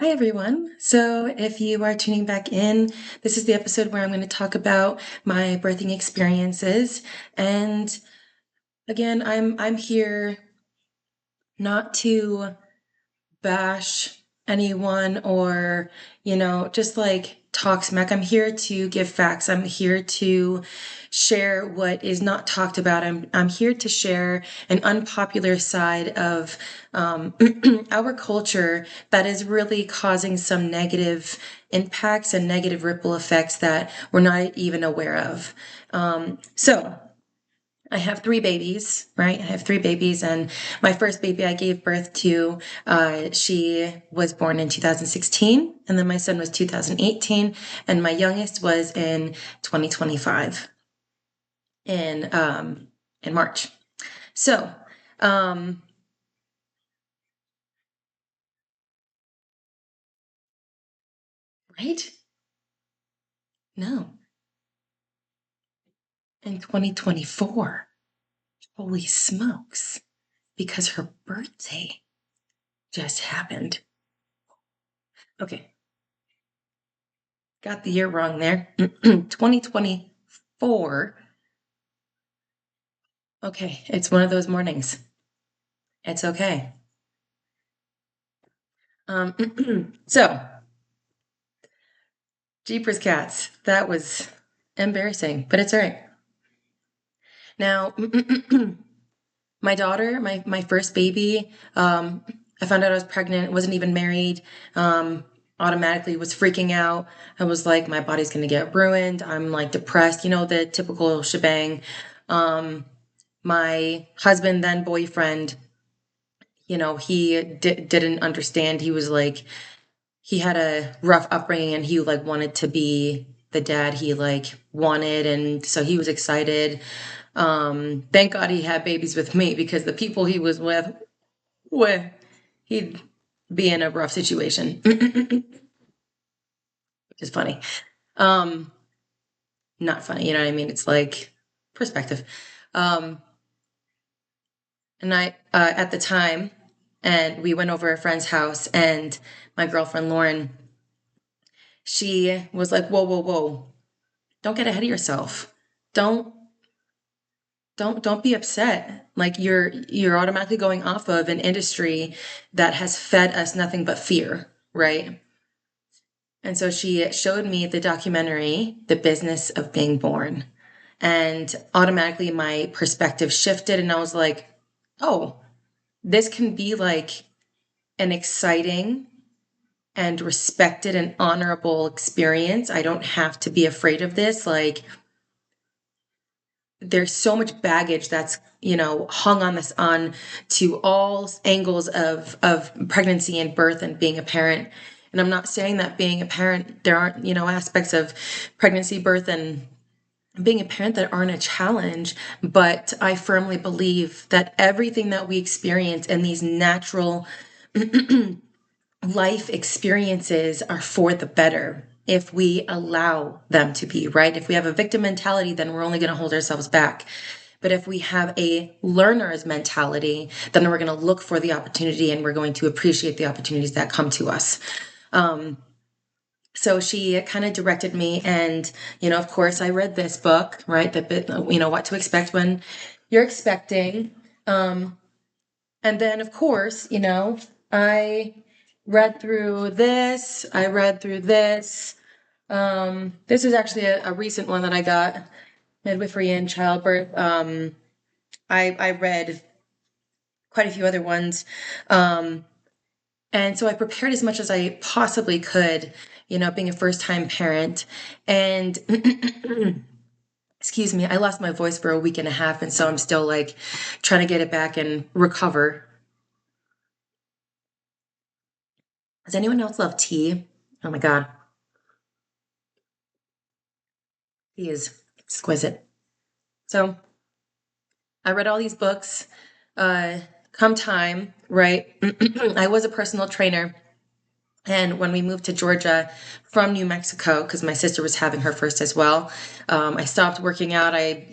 Hi, everyone. So, if you are tuning back in, this is the episode where I'm going to talk about my birthing experiences. And again, I'm here not to bash anyone or, just like talk smack. I'm here to give facts. I'm here to share what is not talked about. I'm here to share an unpopular side of our culture that is really causing some negative impacts and negative ripple effects that we're not even aware of. So I have three babies, right? I have three babies, and my first baby I gave birth to, she was born in 2016, and then my son was 2018, and my youngest was in 2025 in March. So, um, right? No, in 2024. Holy smokes! Because her birthday just happened. Okay, got the year wrong there. 2024. Okay, it's one of those mornings. It's okay. So, Jeepers Cats, that was embarrassing, but it's all right. Now, my daughter, my first baby, I found out I was pregnant, wasn't even married, automatically was freaking out. I was like, my body's gonna get ruined. I'm like depressed, the typical shebang. My husband, then boyfriend, he didn't understand. He was like, he had a rough upbringing and he like wanted to be the dad he like wanted, and so he was excited. Thank God he had babies with me because the people he was with he'd be in a rough situation. Which is funny. um Not funny, you know what I mean? It's like perspective. um and I at the time, and we went over a friend's house, and my girlfriend Lauren, she was like, whoa, whoa, whoa, don't get ahead of yourself. Don't don't be upset. Like you're automatically going off of an industry that has fed us nothing but fear, right? And so she showed me the documentary, The Business of Being Born. And automatically my perspective shifted, and I was like, oh, this can be like an exciting and respected and honorable experience. I don't have to be afraid of this. Like, there's so much baggage that's hung on this, on to all angles of pregnancy and birth and being a parent. And I'm not saying that being a parent, there aren't aspects of pregnancy, birth, and being a parent that aren't a challenge, but I firmly believe that everything that we experience in these natural life experiences are for the better if we allow them to be, right? If we have a victim mentality, then we're only going to hold ourselves back. But if we have a learner's mentality, then we're going to look for the opportunity and we're going to appreciate the opportunities that come to us. So she kind of directed me, and of course, I read this book, right? The bit, what to expect when you're expecting. And then, of course, I read through this. I read through this. This is actually a recent one that I got, midwifery and childbirth. I read quite a few other ones. And so I prepared as much as I possibly could, being a first time parent. And excuse me, I lost my voice for a week and a half. And so I'm still like trying to get it back and recover. Does anyone else love tea? Oh my God, tea is exquisite. So I read all these books. Come time, right? I was a personal trainer. And when we moved to Georgia from New Mexico, because my sister was having her first as well, I stopped working out. I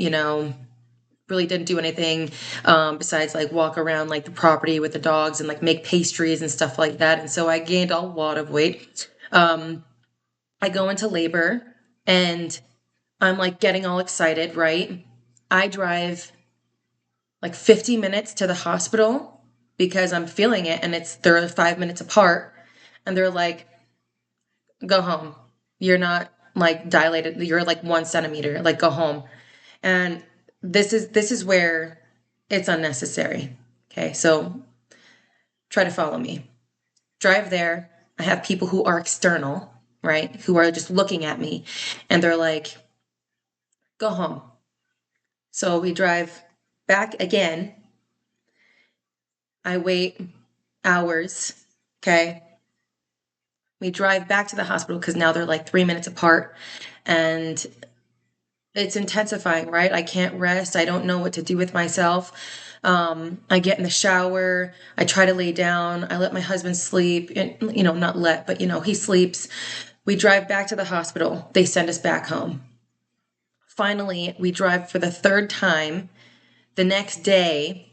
really didn't do anything besides like walk around like the property with the dogs and like make pastries and stuff like that. And so I gained a lot of weight. I go into labor and I'm like getting all excited, right? I drive like 50 minutes to the hospital because I'm feeling it, and they're 5 minutes apart, and they're like, go home. You're not like dilated. You're like 1 centimeter. Like, go home. And this is where it's unnecessary. Okay, so try to follow me. Drive there. I have people who are external, right? Who are just looking at me, and they're like, go home. So we drive back again. I wait hours. Okay. We drive back to the hospital because now they're like 3 minutes apart, and it's intensifying, right? I can't rest. I don't know what to do with myself. I get in the shower. I try to lay down. I let my husband sleep, and, not let, but, he sleeps. We drive back to the hospital. They send us back home. Finally, we drive for the third time the next day,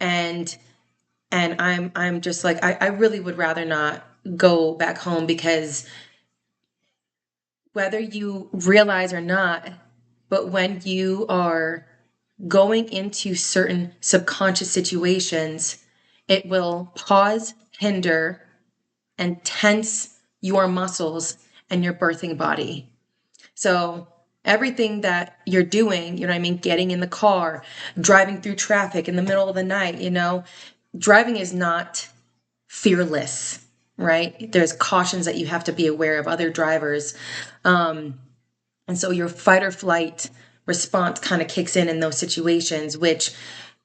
and I'm just like, I really would rather not go back home, because whether you realize or not, but when you are going into certain subconscious situations, it will pause, hinder, and tense your muscles and your birthing body. So everything that you're doing, getting in the car, driving through traffic in the middle of the night, driving is not fearless, right? There's cautions that you have to be aware of, other drivers. And so your fight or flight response kind of kicks in those situations, which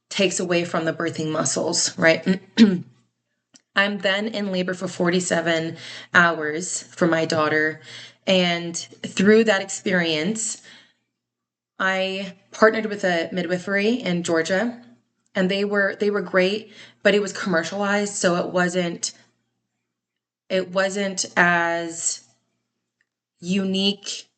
takes away from the birthing muscles, right? I'm then in labor for 47 hours for my daughter. And through that experience, I partnered with a midwifery in Georgia, and they were great, but it was commercialized, so it wasn't as unique.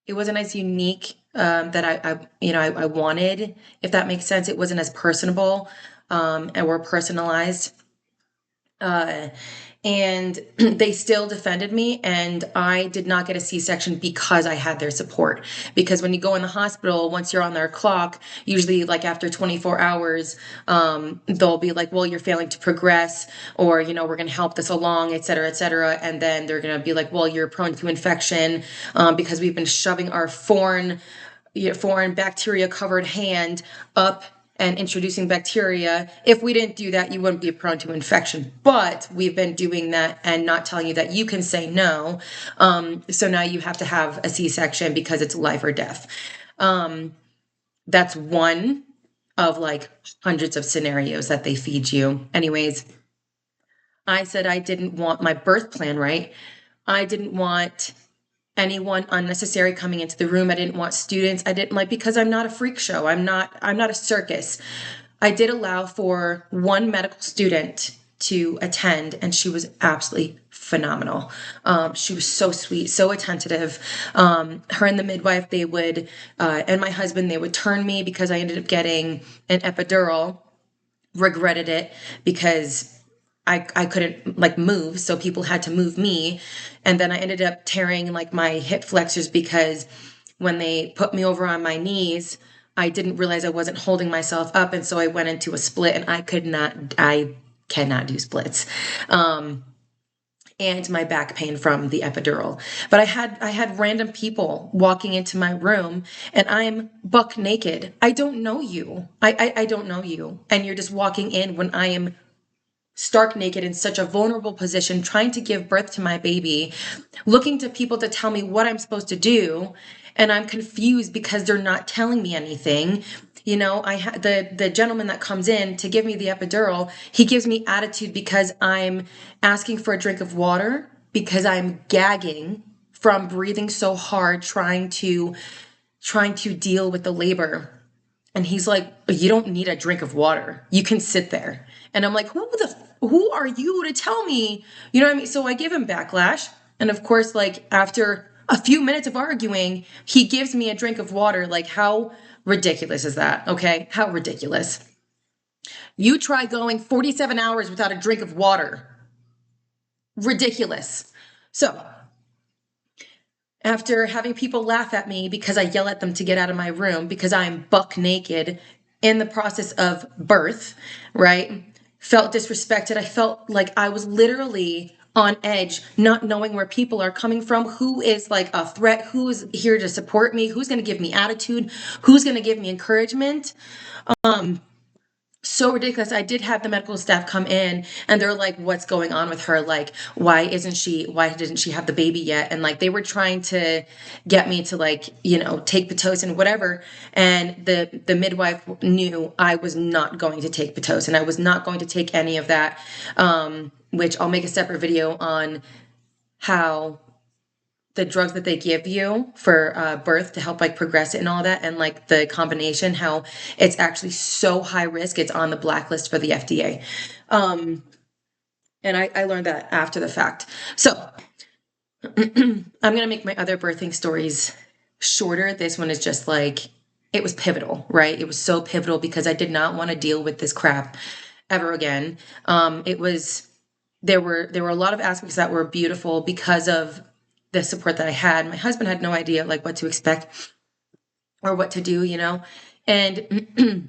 It wasn't as unique that I wanted, if that makes sense. It wasn't as personable and were personalized. Uh, and they still defended me, and I did not get a C-section because I had their support. Because when you go in the hospital, once you're on their clock, usually like after 24 hours, they'll be like, well, you're failing to progress, or, we're going to help this along, et cetera, et cetera. And then they're going to be like, well, you're prone to infection because we've been shoving our foreign bacteria covered hand up and introducing bacteria. If we didn't do that, you wouldn't be prone to infection. But we've been doing that and not telling you that you can say no. So now you have to have a C-section because it's life or death. That's one of like hundreds of scenarios that they feed you. Anyways, I said I didn't want my birth plan, right? I didn't want anyone unnecessary coming into the room. I didn't want students. I didn't because I'm not a freak show. I'm not a circus. I did allow for one medical student to attend, and she was absolutely phenomenal. She was so sweet, so attentive. Her and the midwife, they would, and my husband, they would turn me because I ended up getting an epidural. Regretted it because I couldn't move, so people had to move me. And then I ended up tearing my hip flexors because when they put me over on my knees, I didn't realize I wasn't holding myself up, and so I went into a split, and I cannot do splits. And my back pain from the epidural. But I had random people walking into my room, and I'm buck naked. I don't know you. I don't know you. And you're just walking in when I am stark naked in such a vulnerable position, trying to give birth to my baby, looking to people to tell me what I'm supposed to do. And I'm confused because they're not telling me anything. I had the gentleman that comes in to give me the epidural. He gives me attitude because I'm asking for a drink of water, because I'm gagging from breathing so hard, trying to deal with the labor. And he's like, you don't need a drink of water. You can sit there. And I'm like, who are you to tell me? You know what I mean? So I give him backlash. And of course, after a few minutes of arguing, he gives me a drink of water. Like, how ridiculous is that? Okay. How ridiculous. You try going 47 hours without a drink of water. Ridiculous. So, after having people laugh at me because I yell at them to get out of my room because I'm buck naked in the process of birth, right? Felt disrespected. I felt like I was literally on edge, not knowing where people are coming from, who is like a threat, who's here to support me, who's going to give me attitude, who's going to give me encouragement. So ridiculous. I did have the medical staff come in and they're like, what's going on with her? Like, why didn't she have the baby yet? And like, they were trying to get me to like, take Pitocin, whatever. And the midwife knew I was not going to take Pitocin. I was not going to take any of that. Which I'll make a separate video on how the drugs that they give you for birth to help like progress it and all that, and like the combination, how it's actually so high risk. It's on the blacklist for the FDA. And I learned that after the fact. So I'm going to make my other birthing stories shorter. This one is just like, it was pivotal, right? It was so pivotal because I did not want to deal with this crap ever again. There were a lot of aspects that were beautiful because of the support that I had. My husband had no idea like what to expect or what to do, and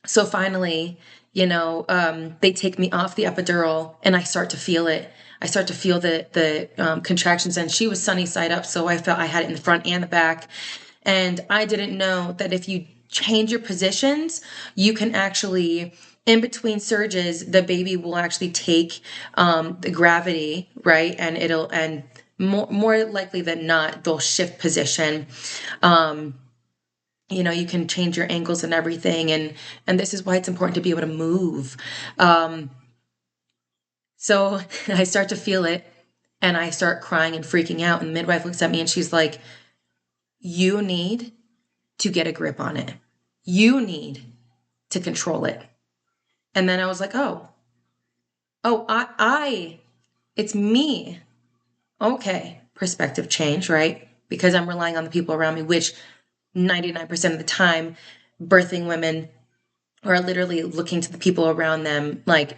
so finally, they take me off the epidural and I start to feel it. I start to feel the contractions, and she was sunny side up. So I felt I had it in the front and the back. And I didn't know that if you change your positions, you can actually, in between surges, the baby will actually take the gravity, right? And more likely than not, they'll shift position. You can change your angles and everything. And this is why it's important to be able to move. So I start to feel it and I start crying and freaking out. And the midwife looks at me and she's like, you need to get a grip on it. You need to control it. And then I was like, it's me. Okay, perspective change, right? Because I'm relying on the people around me, which 99% of the time, birthing women are literally looking to the people around them, like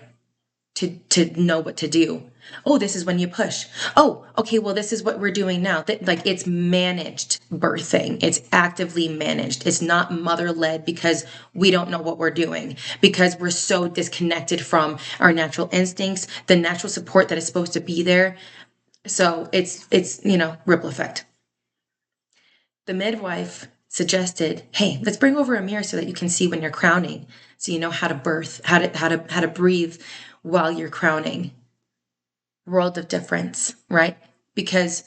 to know what to do. Oh, this is when you push. Oh, okay, well, this is what we're doing now. Like, it's managed birthing. It's actively managed. It's not mother-led because we don't know what we're doing, because we're so disconnected from our natural instincts, the natural support that is supposed to be there. So it's ripple effect. The midwife suggested, hey, let's bring over a mirror so that you can see when you're crowning, so you know how to birth, how to breathe while you're crowning. World of difference, right? Because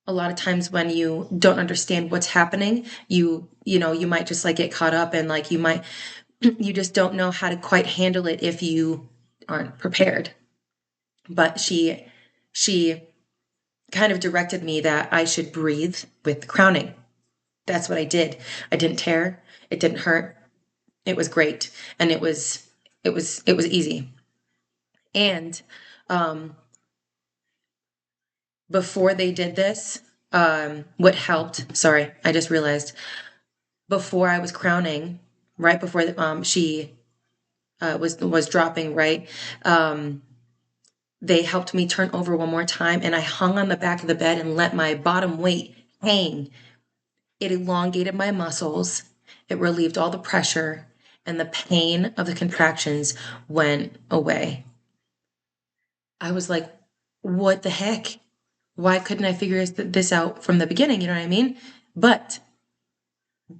a lot of times when you don't understand what's happening, you might just like get caught up, and like you just don't know how to quite handle it if you aren't prepared. But she kind of directed me that I should breathe with crowning. That's what I did. I didn't tear. It didn't hurt. It was great. And it was easy. And before they did this, what helped, sorry, I just realized, before I was crowning, right before she was dropping, right, they helped me turn over one more time, and I hung on the back of the bed and let my bottom weight hang. It elongated my muscles, it relieved all the pressure, and the pain of the contractions went away. I was like, what the heck? Why couldn't I figure this out from the beginning? You know what I mean? But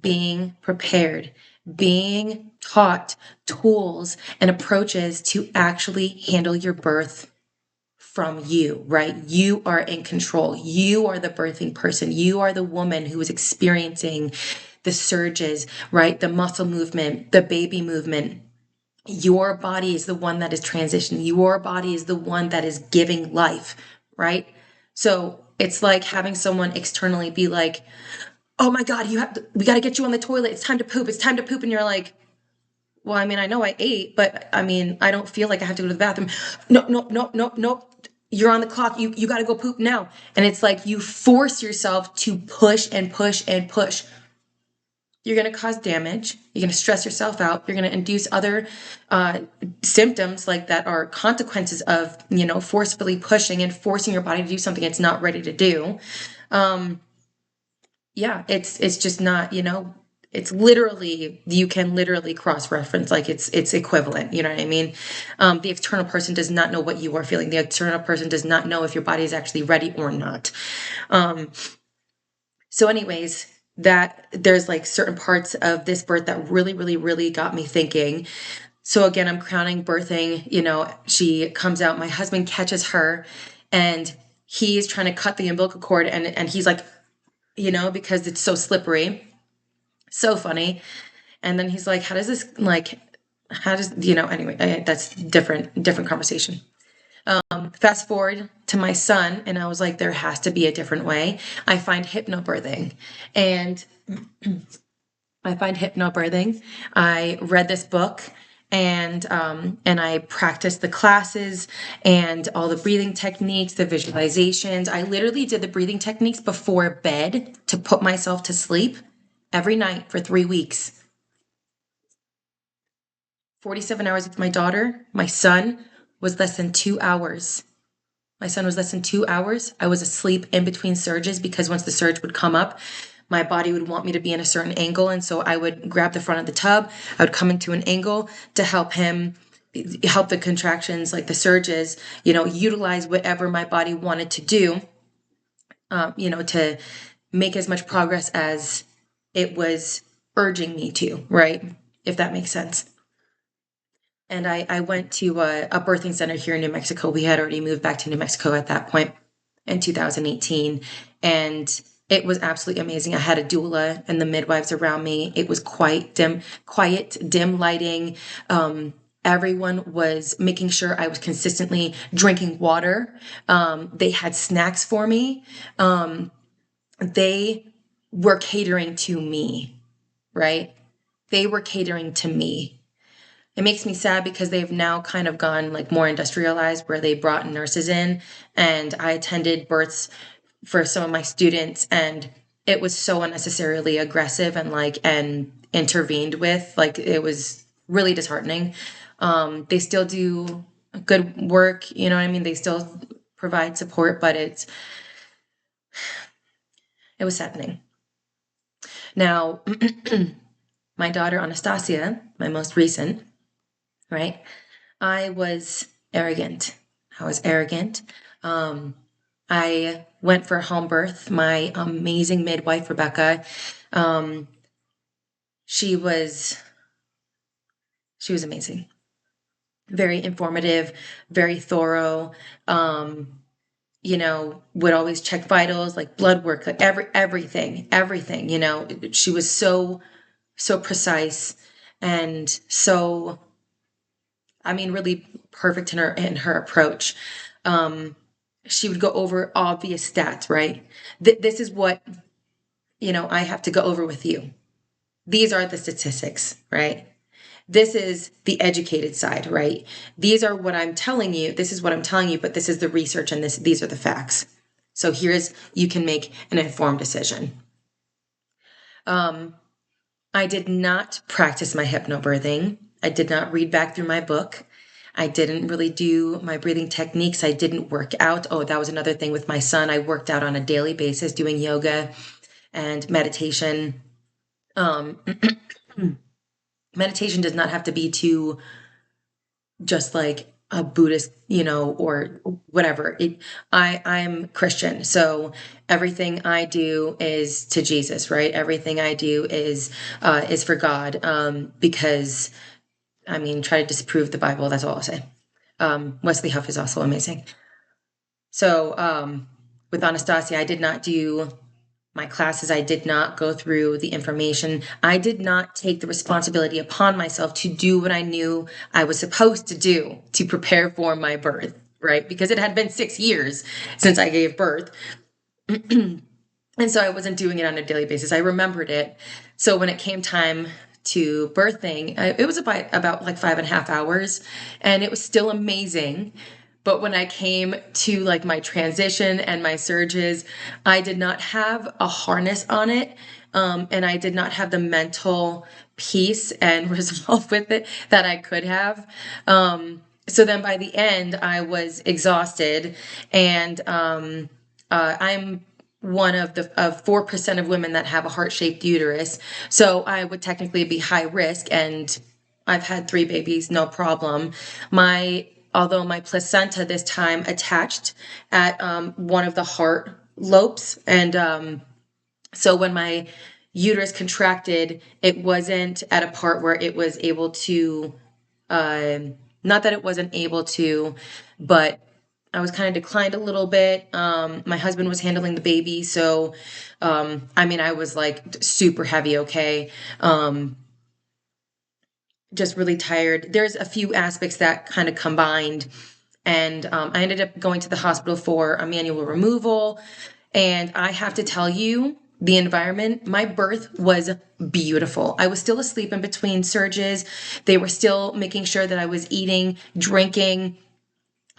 being prepared, being taught tools and approaches to actually handle your birth from you, right? You are in control. You are the birthing person. You are the woman who is experiencing the surges, right? The muscle movement, the baby movement. Your body is the one that is transitioning. Your body is the one that is giving life, right? So it's like having someone externally be like, oh my God, we got to get you on the toilet. It's time to poop. It's time to poop. And you're like, well, I mean, I know I ate, but I mean, I don't feel like I have to go to the bathroom. No, no, no, no, no. you're on the clock. You got to go poop now. And it's like you force yourself to push and push and push. You're going to cause damage. You're going to stress yourself out. You're going to induce other symptoms like that are consequences of, forcefully pushing and forcing your body to do something it's not ready to do. Yeah, it's just not, it's literally, you can literally cross-reference, like it's equivalent, you know what I mean? The external person does not know what you are feeling. The external person does not know if your body is actually ready or not. So anyways, that there's like certain parts of this birth that really, really, really got me thinking. So again, I'm crowning birthing, she comes out, my husband catches her and he's trying to cut the umbilical cord and he's like, because it's so slippery. So funny. And then he's like, anyway, that's different conversation. Fast forward to my son, and I was like, there has to be a different way. I find hypnobirthing. And I read this book and I practiced the classes and all the breathing techniques, the visualizations. I literally did the breathing techniques before bed to put myself to sleep every night for 3 weeks. 47 hours with my daughter. My son was less than 2 hours. My son was less than 2 hours. I was asleep in between surges because once the surge would come up, my body would want me to be in a certain angle. And so I would grab the front of the tub. I would come into an angle to help the contractions, like the surges, utilize whatever my body wanted to do, to make as much progress as it was urging me to, right? If that makes sense. And I went to a birthing center here in New Mexico. We had already moved back to New Mexico at that point in 2018. And it was absolutely amazing. I had a doula and the midwives around me. It was quiet, dim lighting. Everyone was making sure I was consistently drinking water. They had snacks for me. They were catering to me, right? They were catering to me. It makes me sad because they've now kind of gone like more industrialized where they brought nurses in, and I attended births for some of my students and it was so unnecessarily aggressive and intervened with. Like it was really disheartening. They still do good work, you know what I mean? They still provide support, but it was saddening. Now, my daughter Anastasia, my most recent, right? I was arrogant. I went for home birth. My amazing midwife, Rebecca, she was amazing. Very informative, very thorough. Would always check vitals, like blood work, like everything. She was so precise and so, really perfect in her approach. She would go over obvious stats, right? This is what, I have to go over with you. These are the statistics, right? This is the educated side, right? These are what I'm telling you. This is what I'm telling you, but this is the research and these are the facts. So you can make an informed decision. I did not practice my hypnobirthing. I did not read back through my book. I didn't really do my breathing techniques. I didn't work out. Oh, that was another thing with my son. I worked out on a daily basis doing yoga and meditation. Meditation does not have to be to just like a Buddhist, or whatever. I'm Christian. So everything I do is to Jesus, right? Everything I do is for God. Because try to disprove the Bible. That's all I'll say. Wesley Huff is also amazing. So, with Anastasia, I did not do my classes. I did not go through the information. I did not take the responsibility upon myself to do what I knew I was supposed to do to prepare for my birth, right? Because it had been 6 years since I gave birth. And so I wasn't doing it on a daily basis. I remembered it. So when it came time to birthing, it was about like 5.5 hours, and it was still amazing. But when I came to like my transition and my surges, I did not have a harness on it. And I did not have the mental peace and resolve with it that I could have. So then by the end, I was exhausted, and I'm one of the of 4% of women that have a heart-shaped uterus. So I would technically be high risk, and I've had 3 babies, no problem. My Although my placenta this time attached at one of the heart lobes, and so when my uterus contracted, it wasn't at a part where it was able to, uh, not that it wasn't able to, but I was kind of declined a little bit. My husband was handling the baby, so I mean, I was like super heavy, okay? Just really tired. There's a few aspects that kind of combined, and I ended up going to the hospital for a manual removal. And I have to tell you, the environment, my birth was beautiful. I was still asleep in between surges. They were still making sure that I was eating, drinking.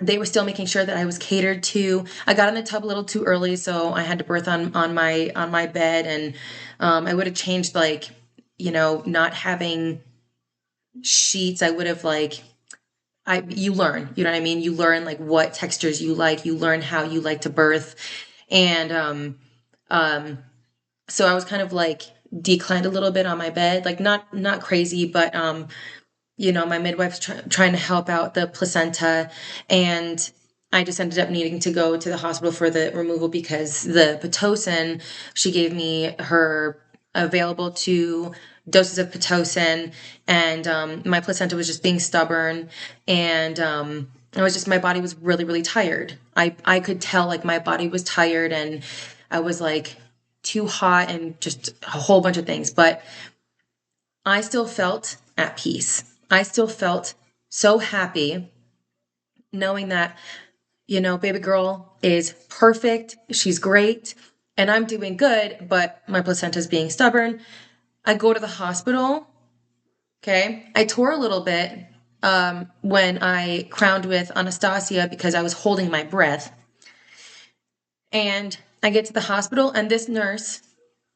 They were still making sure that I was catered to. I got in the tub a little too early, so I had to birth on my bed, and I would have changed, like, not having sheets. I would have, like, you learn, you know what I mean? You learn like what textures you like, you learn how you like to birth. And um so I was kind of like declined a little bit on my bed, like not crazy, but my midwife's trying to help out the placenta, and I just ended up needing to go to the hospital for the removal because the Pitocin, she gave me her available to doses of Pitocin, and my placenta was just being stubborn, and my body was really, really tired. I could tell like my body was tired, and I was like too hot and just a whole bunch of things, but I still felt at peace. I still felt so happy knowing that, baby girl is perfect. She's great. And I'm doing good, but my placenta's being stubborn. I go to the hospital. Okay. I tore a little bit when I crowned with Anastasia because I was holding my breath. And I get to the hospital, and this nurse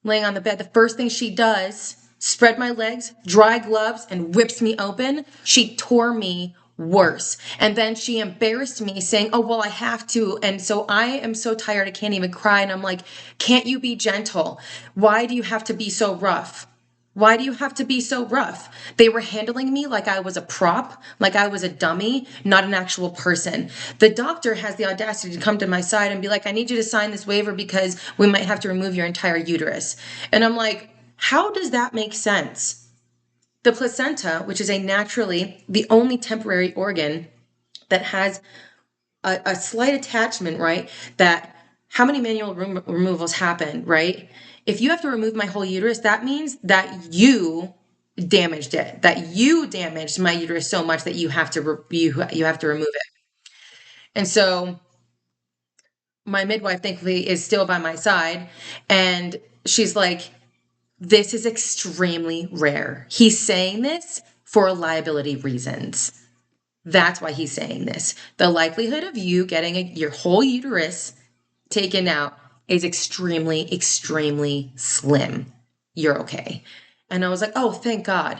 laying on the bed, the first thing she does, spread my legs, dry gloves, and whips me open. She tore me worse. And then she embarrassed me saying, oh, well, I have to. And so I am so tired, I can't even cry. And I'm like, can't you be gentle? Why do you have to be so rough? Why do you have to be so rough? They were handling me like I was a prop, like I was a dummy, not an actual person. The doctor has the audacity to come to my side and be like, I need you to sign this waiver because we might have to remove your entire uterus. And I'm like, how does that make sense? The placenta, which is the only temporary organ that has a slight attachment, right? That how many manual removals happen, right? If you have to remove my whole uterus, that means that you damaged it, that you damaged my uterus so much that you have to you have to remove it. And so my midwife, thankfully, is still by my side, and she's like, this is extremely rare. He's saying this for liability reasons. That's why he's saying this. The likelihood of you getting your whole uterus taken out is extremely, extremely slim. You're okay. And I was like, oh, thank God.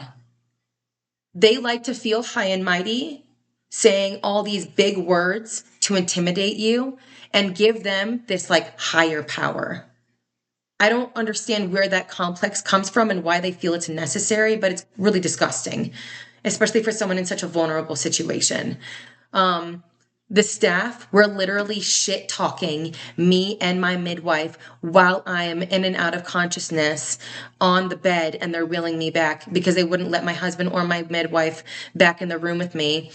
They like to feel high and mighty, saying all these big words to intimidate you and give them this like higher power. I don't understand where that complex comes from and why they feel it's necessary, but it's really disgusting, especially for someone in such a vulnerable situation. The staff were literally shit talking me and my midwife while I am in and out of consciousness on the bed, and they're wheeling me back because they wouldn't let my husband or my midwife back in the room with me.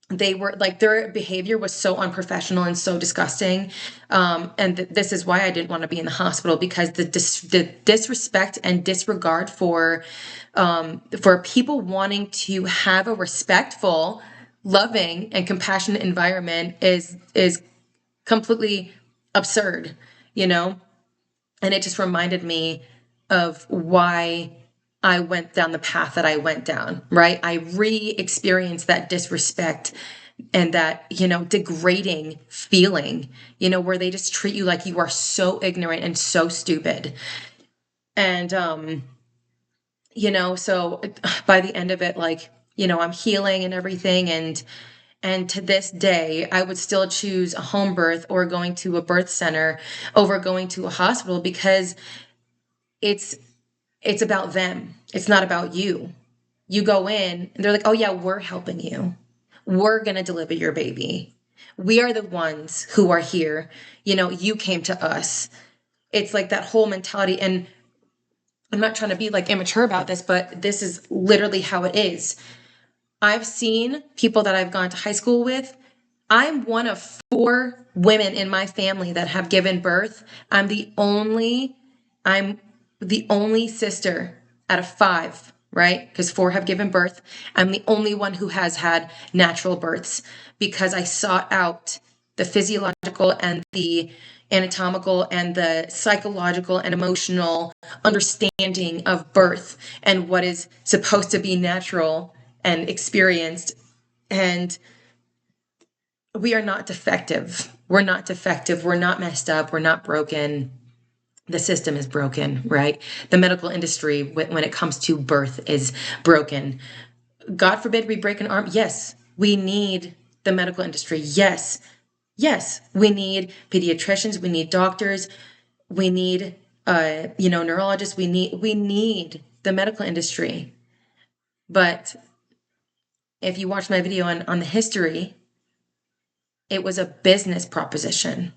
They were like, their behavior was so unprofessional and so disgusting. And this is why I didn't want to be in the hospital, because the disrespect and disregard for people wanting to have a respectful, loving, and compassionate environment is completely absurd, you know? And it just reminded me of why I went down the path that I went down, right? I re-experienced that disrespect and that, degrading feeling, where they just treat you like you are so ignorant and so stupid. And, so by the end of it, like, I'm healing and everything. And to this day, I would still choose a home birth or going to a birth center over going to a hospital, because it's about them. It's not about you. You go in and they're like, oh yeah, we're helping you. We're going to deliver your baby. We are the ones who are here. You came to us. It's like that whole mentality. And I'm not trying to be like immature about this, but this is literally how it is. I've seen people that I've gone to high school with. I'm one of 4 women in my family that have given birth. I'm the only sister out of 5, right? Because 4 have given birth. I'm the only one who has had natural births, because I sought out the physiological and the anatomical and the psychological and emotional understanding of birth and what is supposed to be natural and experienced. And we are not defective. We're not defective. We're not messed up. We're not broken. The system is broken, right? The medical industry, when it comes to birth, is broken. God forbid we break an arm. Yes, we need the medical industry. Yes, we need pediatricians. We need doctors. We need, neurologists. We need the medical industry. But if you watch my video on the history, it was a business proposition.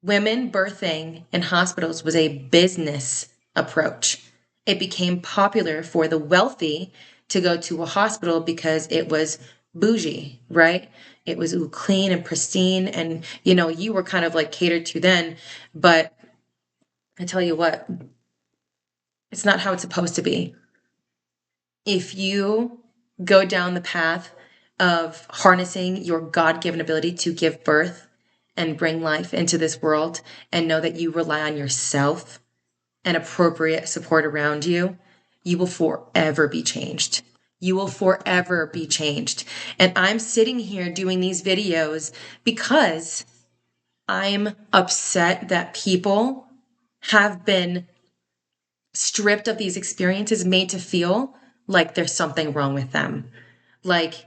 Women birthing in hospitals was a business approach. It became popular for the wealthy to go to a hospital because it was bougie, right? It was clean and pristine, and you were kind of like catered to then. But I tell you what, it's not how it's supposed to be. If you go down the path of harnessing your God-given ability to give birth and bring life into this world, and know that you rely on yourself and appropriate support around you, you will forever be changed. You will forever be changed. And I'm sitting here doing these videos because I'm upset that people have been stripped of these experiences, made to feel like there's something wrong with them. Like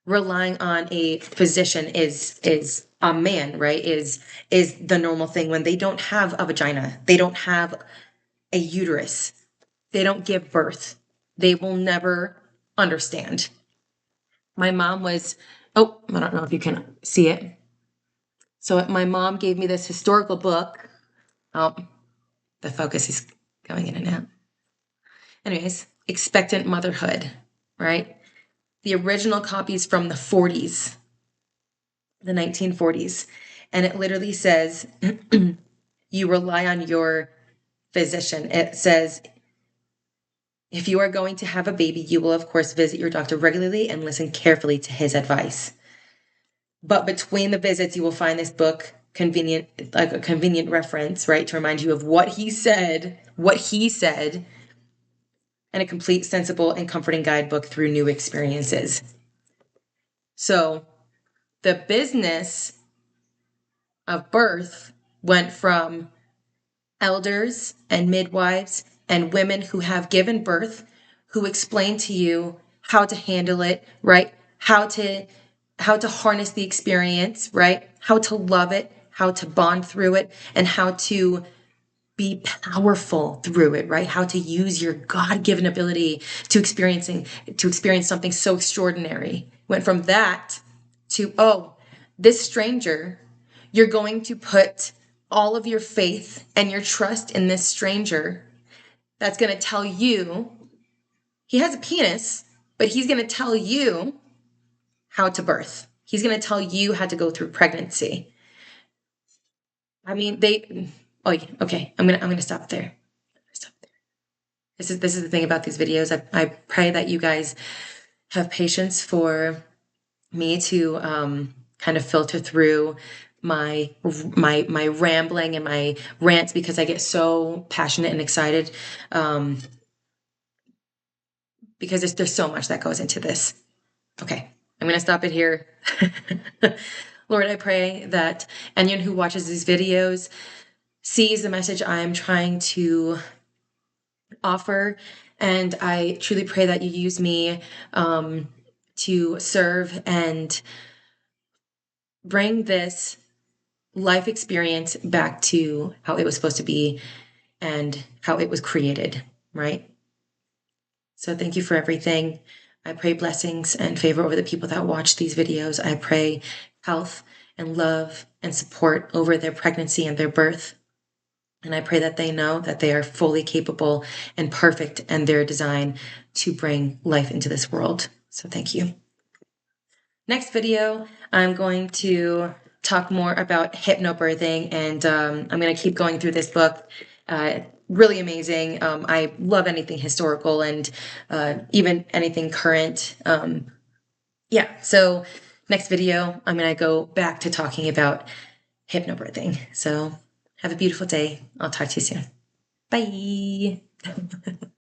relying on a physician is a man, right? Is the normal thing when they don't have a vagina. They don't have a uterus. They don't give birth. They will never understand. My mom was, oh, I don't know if you can see it. So my mom gave me this historical book. Oh, the focus is going in and out. Anyways, Expectant Motherhood, right? The original copy's from the 40s, the 1940s. And it literally says, you rely on your physician. It says, if you are going to have a baby, you will, of course, visit your doctor regularly and listen carefully to his advice. But between the visits, you will find this book convenient, like a convenient reference, right, to remind you of what he said, and a complete, sensible, and comforting guidebook through new experiences. So the business of birth went from elders and midwives and women who have given birth, who explain to you how to handle it, right? How to harness the experience, right? How to love it, how to bond through it, and how to be powerful through it, right? How to use your God-given ability to experience something so extraordinary. Went from that to, oh, this stranger, you're going to put all of your faith and your trust in this stranger that's going to tell you, he has a penis, but he's going to tell you how to birth. He's going to tell you how to go through pregnancy. I mean, oh yeah, okay. I'm going to stop there. This is the thing about these videos. I pray that you guys have patience for me to kind of filter through my rambling and my rants, because I get so passionate and excited, because there's so much that goes into this. Okay, I'm going to stop it here. Lord, I pray that anyone who watches these videos sees the message I'm trying to offer. And I truly pray that you use me to serve and bring this life experience back to how it was supposed to be and how it was created, right? So thank you for everything. I pray blessings and favor over the people that watch these videos. I pray health and love and support over their pregnancy and their birth. And I pray that they know that they are fully capable and perfect in their design to bring life into this world. So thank you. Next video, I'm going to talk more about hypnobirthing, and I'm going to keep going through this book. Really amazing. I love anything historical and even anything current. Yeah, so next video, I'm going to go back to talking about hypnobirthing. So have a beautiful day. I'll talk to you soon. Bye.